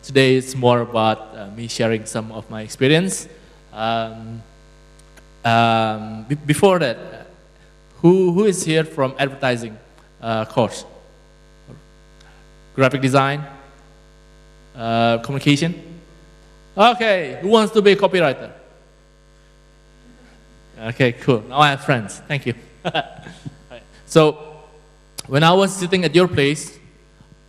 today it's more about me sharing some of my experience. Before that, who is here from advertising course? Graphic design, communication. Okay, who wants to be a copywriter? Okay, cool. Now I have friends. Thank you. So, when I was sitting at your place,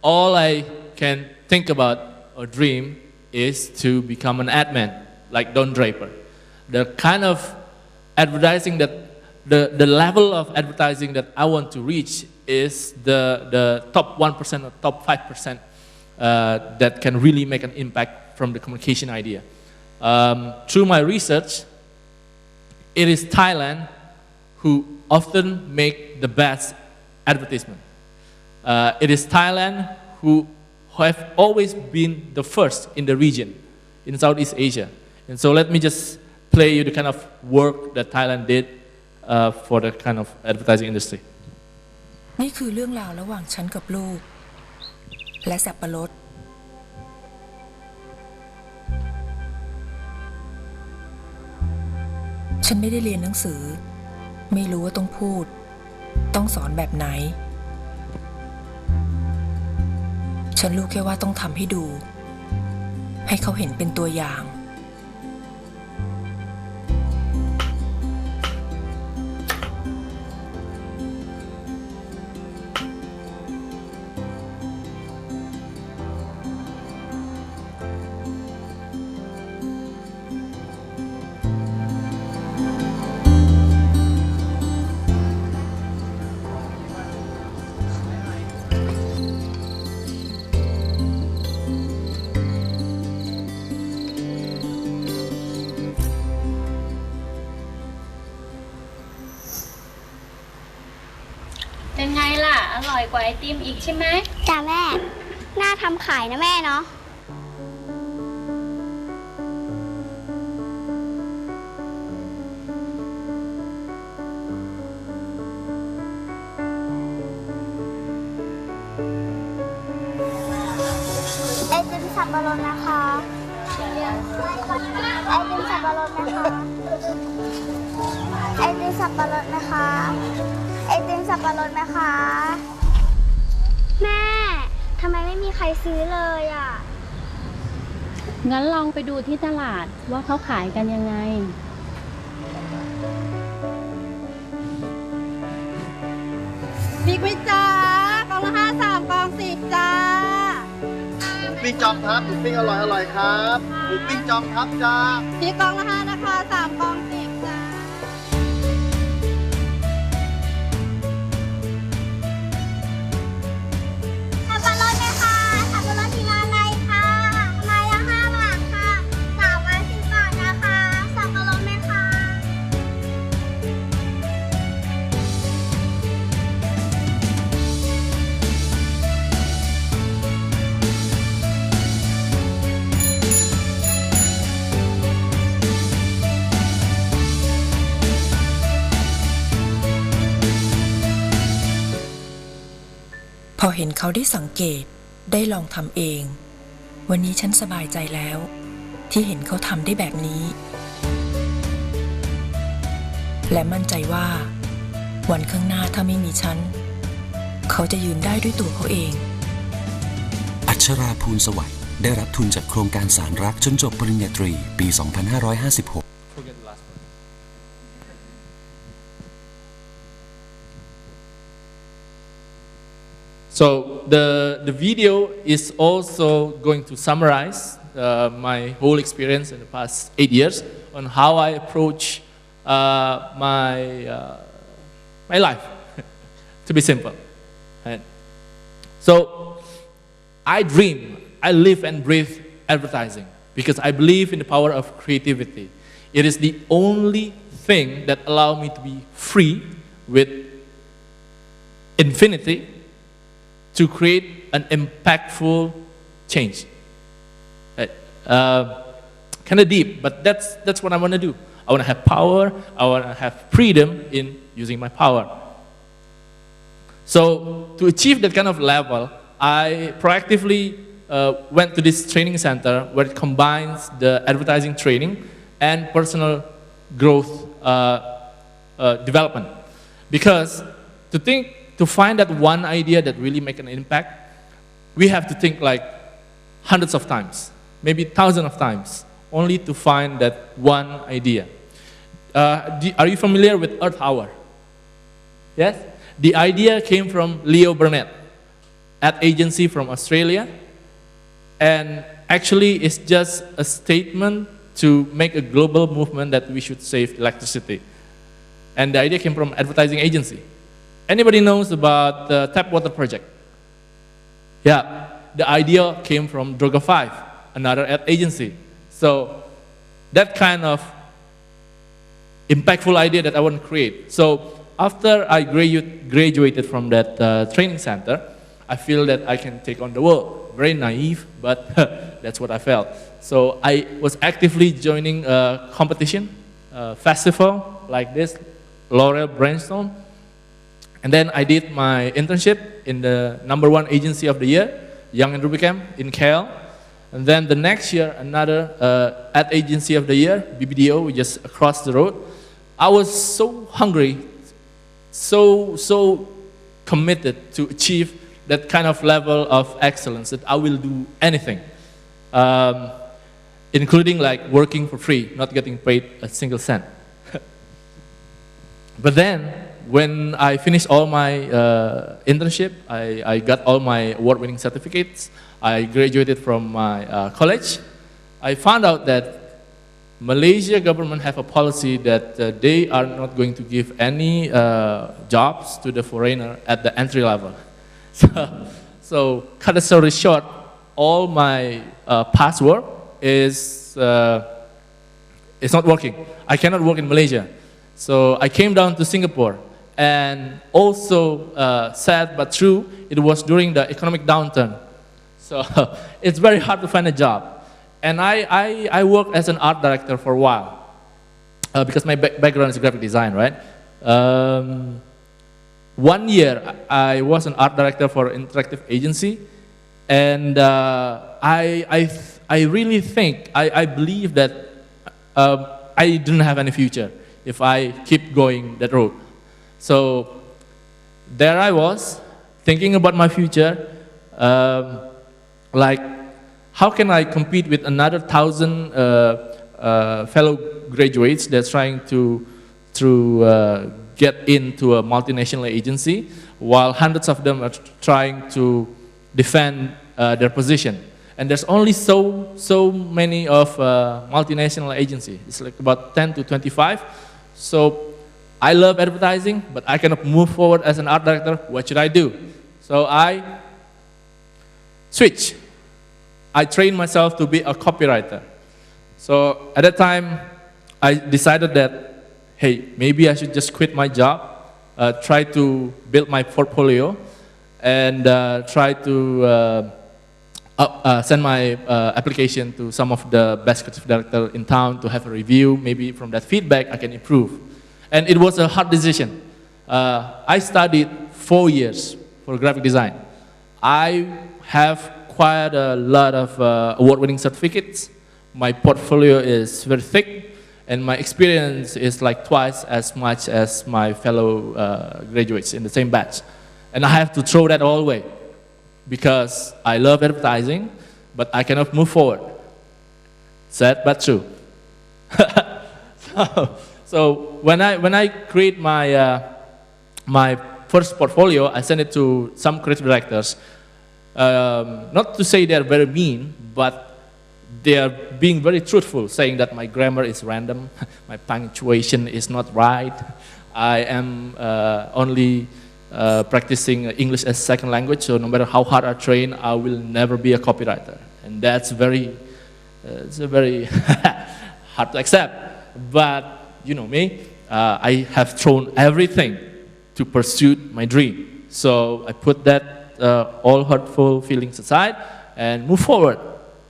all I can think about or dream is to become an ad man, like Don Draper. The kind of advertising that, the level of advertising that I want to reach is the top 1% or top 5% that can really make an impact from the communication idea. Through my research, it is Thailand who often make the best advertisement. It is Thailand who have always been the first in the region, in Southeast Asia. And so let me just play you the kind of work that Thailand did for the kind of advertising industry. นี่คือเรื่องราวระหว่างฉันกับลูกและสับปะรดฉันไม่ได้เรียนหนังสือไม่รู้ว่าต้องพูดต้องสอนแบบไหนฉันรู้แค่ว่าต้องทำให้ดูให้เขาเห็นเป็นตัวอย่าง เป็นไงล่ะอร่อยกว่าไอติมอีกใช่ไหมจ้าแม่น่าทำขายนะแม่เนาะไอติมสับปะรดนะคะไอติมสับปะรดนะคะไอติมสับปะรดนะคะไอติมสับปะรดนะคะแม่ทำไมไม่มีใครซื้อเลยอ่ะงั้นลองไปดูที่ตลาดว่าเขาขายกันยังไงบิ๊กวิจ้ากล่องละ5 3กล่อง10จ้าปิ้งจอมครับปิ้งอร่อยครับหมูปิ้งจอมครับจ้าพี่กล่องละ5นะคะ3กล่อง10จ้าสับปะรดไหมคะสับปะรดทีละอะไรคะไม้ละ5 บาทค่ะ3 ไม้ 10 บาทนะคะสับปะรดไหมคะพอเห็นเขาได้สังเกตได้ลองทำเองวันนี้ฉันสบายใจแล้วที่เห็นเขาทำได้แบบนี้และมั่นใจว่าวันข้างหน้าถ้าไม่มีฉันเขาจะยืนได้ด้วยตัวเขาเองอัชราภูลสวัสดิ์ได้รับทุนจากโครงการสารรักจนจบปริญญาตรีปี 2556So the video is also going to summarize my whole experience in the past 8 years on how I approach my life, to be simple. Right? So I dream, I live and breathe advertising because I believe in the power of creativity. It is the only thing that allows me to be free with infinity to create an impactful change. Right? Kind of deep, but that's what I want to do. I want to have power. I want to have freedom in using my power. So to achieve that kind of level, I proactively went to this training center where it combines the advertising training and personal growth development. Because to find that one idea that really make an impact, we have to think like hundreds of times, maybe thousands of times, only to find that one idea. Are you familiar with Earth Hour? Yes? The idea came from Leo Burnett, ad agency from Australia, and actually it's just a statement to make a global movement that we should save electricity. And the idea came from advertising agency. Anybody knows about the tap water project? Yeah, the idea came from Droga 5, another ad agency. So that kind of impactful idea that I want to create. So after I graduated from that training center, I feel that I can take on the world. Very naive, but that's what I felt. So I was actively joining a competition, festival like this, Laurel Brainstorm. And then I did my internship in the #1 agency of the year, Young and Rubicam in KL. And then the next year, another ad agency of the year, BBDO, which is across the road. I was so hungry, so committed to achieve that kind of level of excellence that I will do anything, including like working for free, not getting paid a single cent. But then, when I finished all my internship, I got all my award-winning certificates, I graduated from my college, I found out that Malaysia government have a policy that they are not going to give any jobs to the foreigner at the entry level. So cut the story short, all my past work is not working. I cannot work in Malaysia. So I came down to Singapore, and also sad but true, it was during the economic downturn. So it's very hard to find a job. And I worked as an art director for a while, because my background is graphic design, right? 1 year, I was an art director for an interactive agency, and I really think, I believe that I didn't have any future if I keep going that road. So there I was, thinking about my future, like, how can I compete with another 1,000 fellow graduates that's trying to get into a multinational agency, while hundreds of them are trying to defend their position. And there's only so many of multinational agencies. It's like about 10 to 25. So I love advertising, but I cannot move forward as an art director. What should I do? So I switched. I trained myself to be a copywriter. So at that time, I decided that, hey, maybe I should just quit my job, try to build my portfolio, and try to send my application to some of the best creative directors in town to have a review. Maybe from that feedback, I can improve. And it was a hard decision. I studied 4 years for graphic design. I have quite a lot of award-winning certificates. My portfolio is very thick, and my experience is like twice as much as my fellow graduates in the same batch. And I have to throw that all away because I love advertising, but I cannot move forward. Sad but true. So when I create my my first portfolio, I sent it to some creative directors. Not to say they're very mean, but they are being very truthful, saying that my grammar is random, my punctuation is not right, I am only practicing English as second language, so no matter how hard I train, I will never be a copywriter. And that's it's a very hard to accept. But you know me, I have thrown everything to pursue my dream. So I put that all hurtful feelings aside and move forward,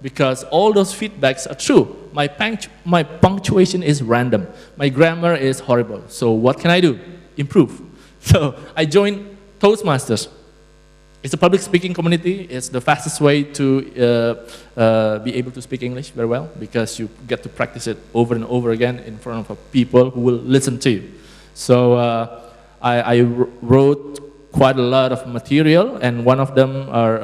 because all those feedbacks are true. My punctuation is random. My grammar is horrible. So what can I do? Improve. So I joined Toastmasters. it's a public speaking community. It's the fastest way to be able to speak English very well because you get to practice it over and over again in front of people who will listen to you. So I wrote quite a lot of material, and one of them are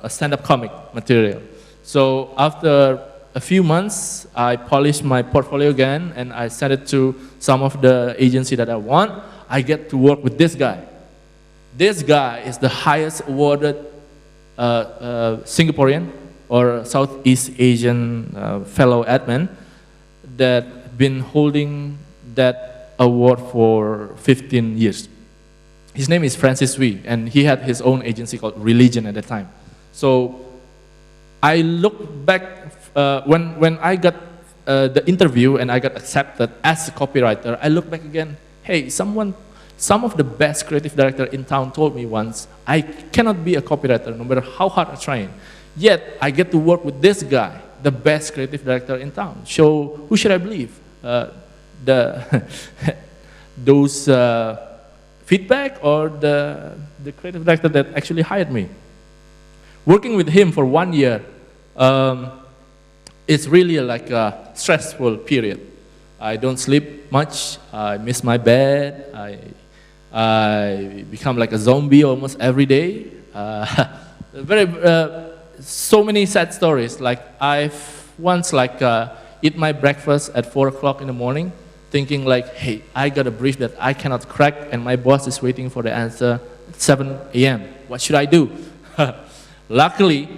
a stand-up comic material. So after a few months, I polished my portfolio again, and I sent it to some of the agency that I want. I get to work with this guy. This guy is the highest awarded Singaporean or Southeast Asian fellow admin that been holding that award for 15 years. His name is Francis Wee, and he had his own agency called Religion at that time. So I look back when I got the interview and I got accepted as a copywriter. I look back again. Hey, some of the best creative director in town told me once, I cannot be a copywriter no matter how hard I try. Yet I get to work with this guy, the best creative director in town. So who should I believe? Those feedback or the creative director that actually hired me? Working with him for 1 year, it's really like a stressful period. I don't sleep much. I miss my bed. I become like a zombie almost every day. So many sad stories. Like I've once eat my breakfast at 4 o'clock in the morning, thinking like, hey, I got a brief that I cannot crack, and my boss is waiting for the answer at 7 a.m. What should I do? Luckily,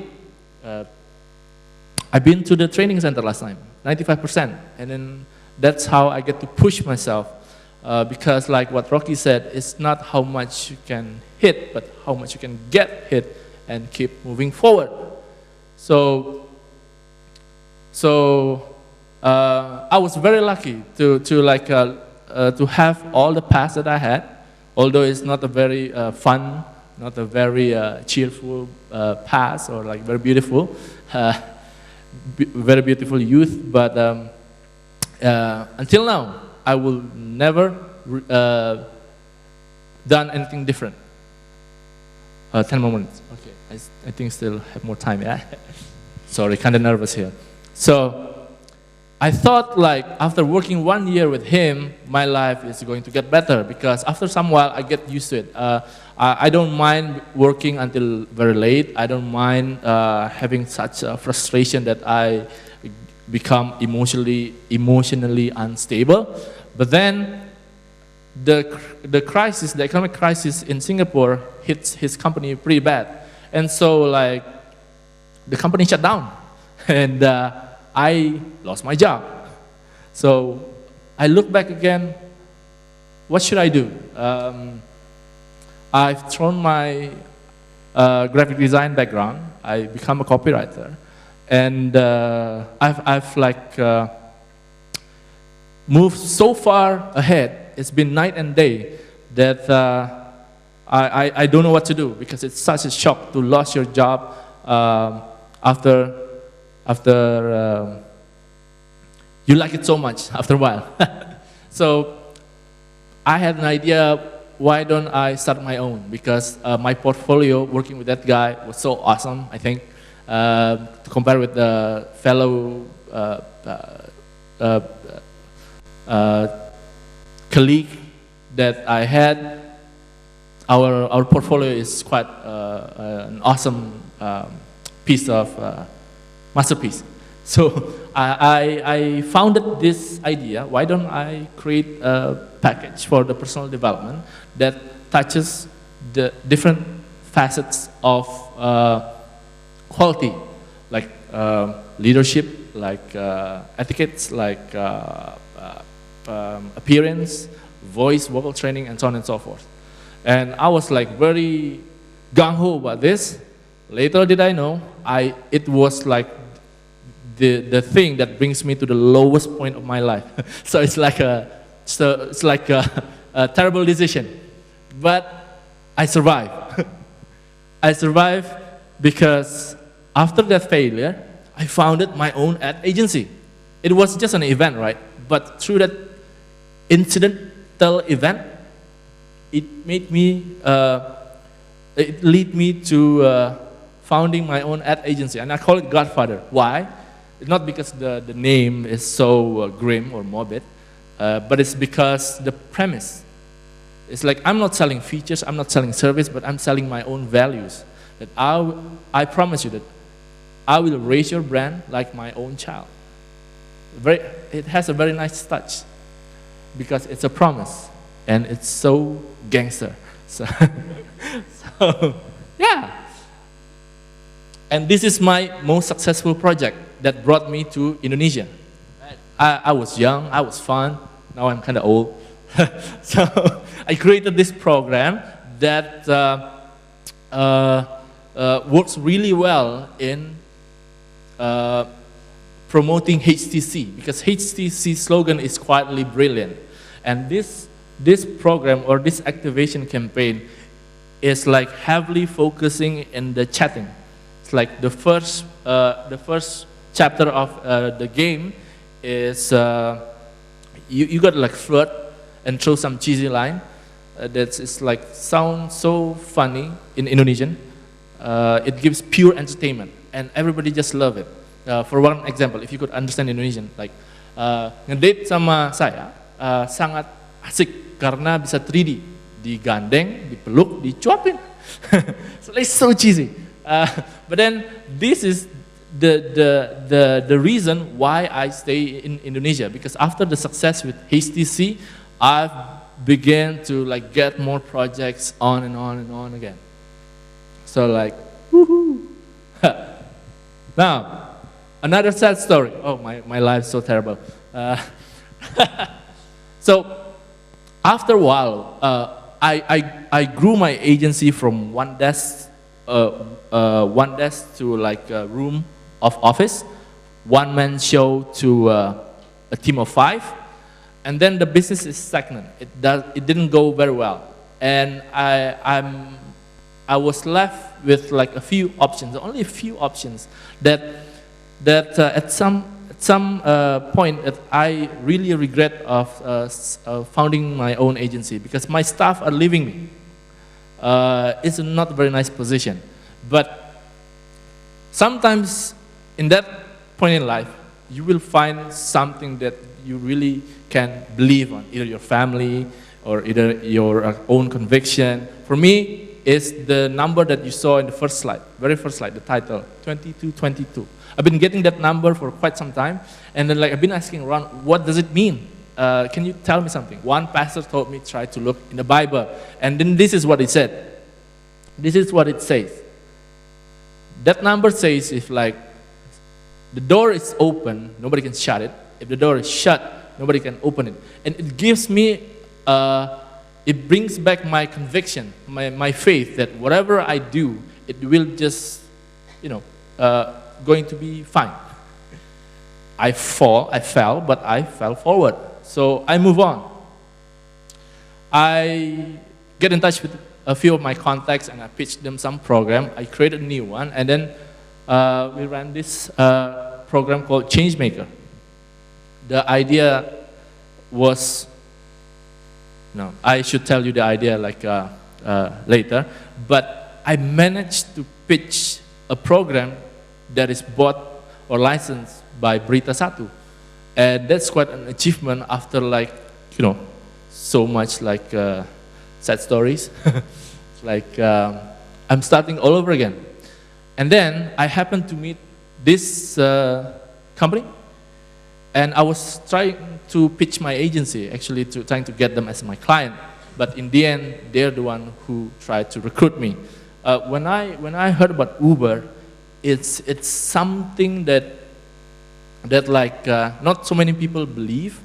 I've been to the training center last time, 95%, and then that's how I get to push myself. Because like what Rocky said, it's not how much you can hit, but how much you can get hit and keep moving forward. So I was very lucky to have all the past that I had, although it's not a very fun, not a very cheerful past or like very beautiful, very beautiful youth. But until now, I will never done anything different. 10 more minutes. Okay, I think still have more time. Yeah. Sorry, kind of nervous here. So I thought like after working 1 year with him, my life is going to get better because after some while I get used to it. I don't mind working until very late. I don't mind having such a frustration that I become emotionally unstable. But then the crisis, the economic crisis in Singapore hits his company pretty bad. And so like the company shut down and I lost my job. So I look back again, what should I do? I've thrown my graphic design background. I become a copywriter. And I've moved so far ahead. It's been night and day that I don't know what to do because it's such a shock to lose your job after you like it so much after a while. So I had an idea, why don't I start my own? Because my portfolio working with that guy was so awesome, I think. To compare with the fellow colleague that I had, our portfolio is quite an awesome piece of masterpiece. So I founded this idea, why don't I create a package for the personal development that touches the different facets of quality, like leadership, like etiquettes, like appearance, voice, vocal training, and so on and so forth. And I was like very gung-ho about this. Later did I know, it was like the thing that brings me to the lowest point of my life. So it's like a terrible decision. But I survived. I survived because after that failure, I founded my own ad agency. It was just an event, right? But through that incidental event, it made me it led me to founding my own ad agency, and I call it Godfather. Why? Not because the name is so grim or morbid, but it's because the premise. It's like I'm not selling features, I'm not selling service, but I'm selling my own values. That I promise you that I will raise your brand like my own child. It has a very nice touch because it's a promise and it's so gangster. So, yeah. And this is my most successful project that brought me to Indonesia. I was young, I was fun, now I'm kind of old. So I created this program that works really well in promoting HTC, because HTC slogan is quietly brilliant. And this program or this activation campaign is like heavily focusing in the chatting. It's like the first chapter of the game is you got to like flirt and throw some cheesy line that's like sounds so funny in Indonesian. It gives pure entertainment and everybody just love it. For one example, if you could understand Indonesian, like ngedate sama saya sangat asik karena bisa 3D, digandeng, dipeluk, dicuapin. So it's so cheesy. But then this is the reason why I stay in Indonesia, because after the success with HTC, I've began to like get more projects on and on and on again. So like, woohoo! Now, another sad story. Oh, my life's so terrible. So after a while, I grew my agency from one desk to like a room of office, one-man show to a team of 5, and then the business is stagnant. It didn't go very well, and I was left with like a few options, only a few options that at some point that I really regret of founding my own agency, because my staff are leaving me. It's not a very nice position, but sometimes in that point in life, you will find something that you really can believe on, either your family or either your own conviction. For me, it's the number that you saw in the first slide, very first slide, the title, 2222. I've been getting that number for quite some time, and then like I've been asking around, what does it mean? Can you tell me something? One pastor told me try to look in the Bible, and then this is what it said. This is what it says. That number says if like the door is open, nobody can shut it. If the door is shut, nobody can open it. And it gives me, it brings back my conviction, my faith that whatever I do, it will just, going to be fine. I fell, but I fell forward. So I move on. I get in touch with a few of my contacts and I pitched them some program. I created a new one, and then we ran this program called Changemaker. The idea was, no, I should tell you the idea like later, but I managed to pitch a program that is bought or licensed by Berita Satu. And that's quite an achievement after like, so much like sad stories. Like I'm starting all over again. And then I happened to meet this company, and I was trying to pitch my agency, actually trying to get them as my client. But in the end, they're the one who tried to recruit me. When I heard about Uber, it's something that like not so many people believe,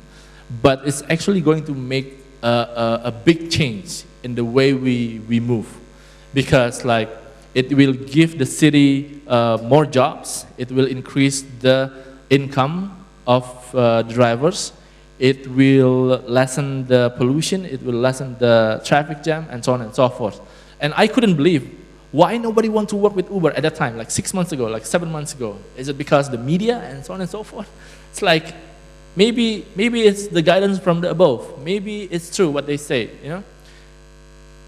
but it's actually going to make a big change in the way we move, because like it will give the city more jobs, it will increase the income of drivers, it will lessen the pollution, it will lessen the traffic jam, and so on and so forth. And I couldn't believe why nobody want to work with Uber at that time, like 6 months ago, like 7 months ago. Is it because the media and so on and so forth? It's like, maybe it's the guidance from the above. Maybe it's true what they say,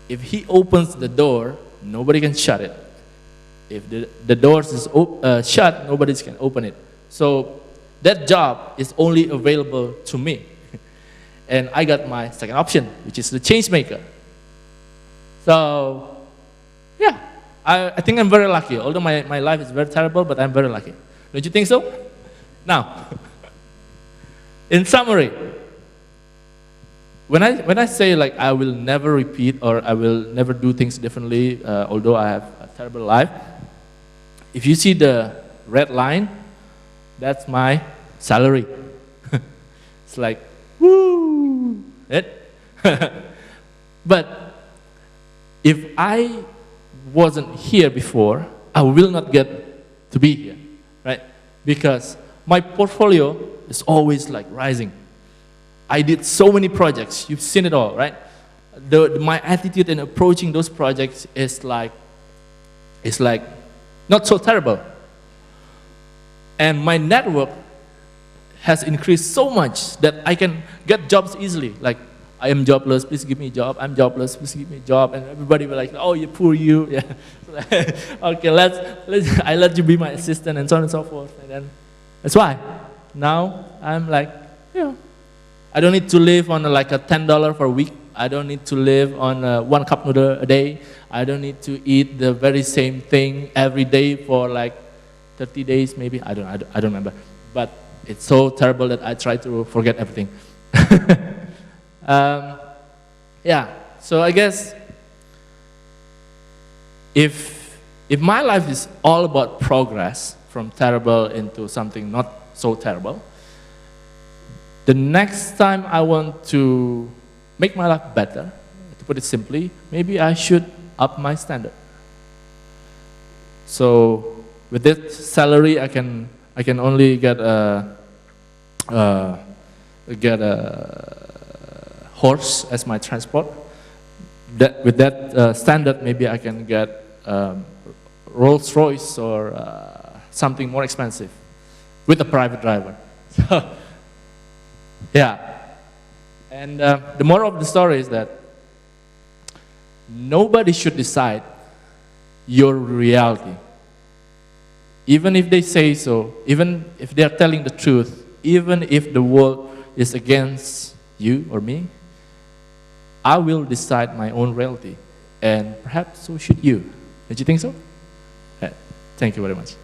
If he opens the door, nobody can shut it. If the doors is shut, nobody can open it. So that job is only available to me. And I got my second option, which is the change maker. So, yeah, I think I'm very lucky. Although my life is very terrible, but I'm very lucky. Don't you think so? Now, in summary, when I say like I will never repeat or I will never do things differently, although I have a terrible life, if you see the red line, that's my salary. It's like, woo, it. But if I wasn't here before, I will not get to be here, right? Because my portfolio is always like rising. I did so many projects. You've seen it all, right? My attitude in approaching those projects is like not so terrible. And my network has increased so much that I can get jobs easily. Like, I am jobless, please give me a job. I'm jobless, please give me a job. And everybody will like, oh, you poor you. Yeah. Okay, I let you be my assistant and so on and so forth. And then that's why now I'm like, I don't need to live on like a $10 per week. I don't need to live on 1 cup noodle a day. I don't need to eat the very same thing every day for like 30 days maybe. I don't remember. But it's so terrible that I try to forget everything. Yeah, so I guess if my life is all about progress from terrible into something not so terrible, the next time I want to make my life better, to put it simply, maybe I should up my standard. So with this salary, I can only get a horse as my transport. With that standard, maybe I can get Rolls Royce or something more expensive with a private driver. So, yeah. And the moral of the story is that nobody should decide your reality. Even if they say so, even if they are telling the truth, even if the world is against you or me, I will decide my own reality. And perhaps so should you. Don't you think so? Thank you very much.